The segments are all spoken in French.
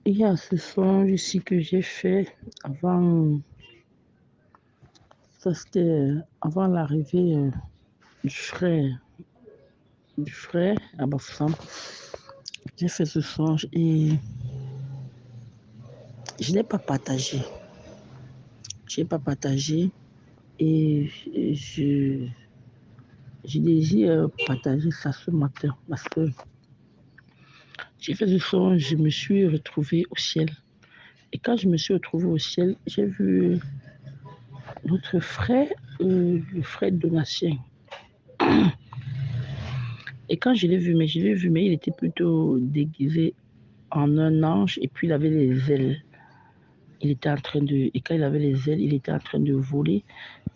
Il y a ce songe ici que j'ai fait avant, ça c'était avant l'arrivée du frère, à Bafoussam. J'ai fait ce songe et je n'ai pas partagé. Je n'ai pas partagé et j'ai désiré partager ça ce matin parce que j'ai fait ce songe, je me suis retrouvée au ciel. Et quand je me suis retrouvée au ciel, j'ai vu notre frère, le frère Donatien. Et quand je l'ai vu, mais il était plutôt déguisé en un ange et puis il avait les ailes. Et quand il avait les ailes, il était en train de voler.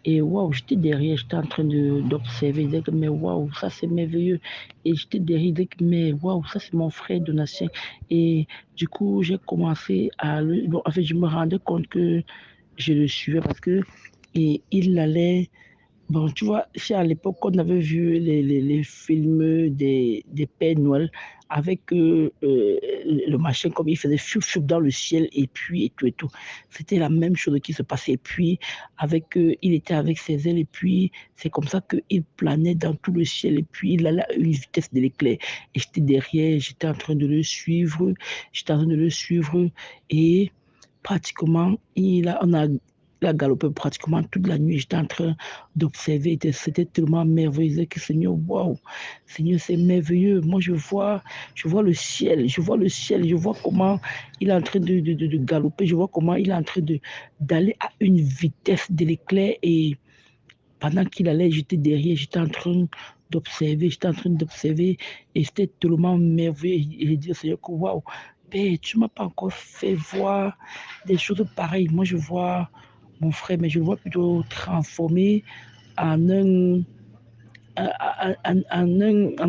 Et waouh, j'étais derrière, j'étais en train d'observer. Je disais que, mais waouh, ça c'est merveilleux. Et j'étais derrière, je disais que, mais waouh, ça c'est mon frère Donatien. Et du coup, j'ai commencé à bon, en fait, je me rendais compte que je le suivais parce que il allait. Bon, tu vois, c'est à l'époque qu'on avait vu les films des Pères Noël avec le machin comme il faisait fou fou dans le ciel et puis et tout et tout. C'était la même chose qui se passait. Et puis, il était avec ses ailes et puis c'est comme ça qu'il planait dans tout le ciel et puis il allait à une vitesse de l'éclair. Et j'étais derrière, j'étais en train de le suivre, j'étais en train de le suivre et pratiquement, il a galopé pratiquement toute la nuit. J'étais en train d'observer. C'était tellement merveilleux que Seigneur, waouh, Seigneur, c'est merveilleux. Moi, je vois le ciel, je vois le ciel, je vois comment il est en train de galoper, je vois comment il est en train d'aller à une vitesse de l'éclair. Et pendant qu'il allait, j'étais derrière, j'étais en train d'observer et c'était tellement merveilleux. Et j'ai dit au Seigneur que waouh, Père, tu ne m'as pas encore fait voir des choses pareilles. Moi, je vois mon frère, mais je le vois plutôt transformé en en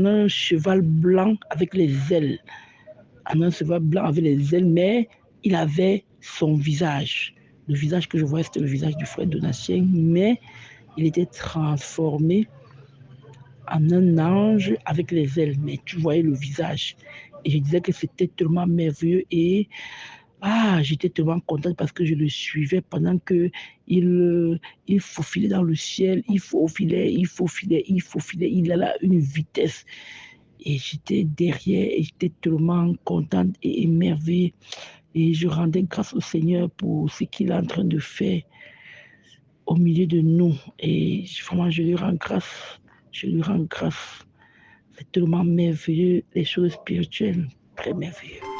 un cheval blanc avec les ailes. En un cheval blanc avec les ailes, mais il avait son visage. Le visage que je voyais, c'était le visage du frère Donatien, mais il était transformé en un ange avec les ailes, mais tu voyais le visage. Et je disais que c'était tellement merveilleux et j'étais tellement contente parce que je le suivais pendant que il faufilait dans le ciel, il allait à une vitesse. Et j'étais derrière et j'étais tellement contente et émerveillée. Et je rendais grâce au Seigneur pour ce qu'il est en train de faire au milieu de nous. Et vraiment, je lui rends grâce. Je lui rends grâce. C'est tellement merveilleux, les choses spirituelles, très merveilleux.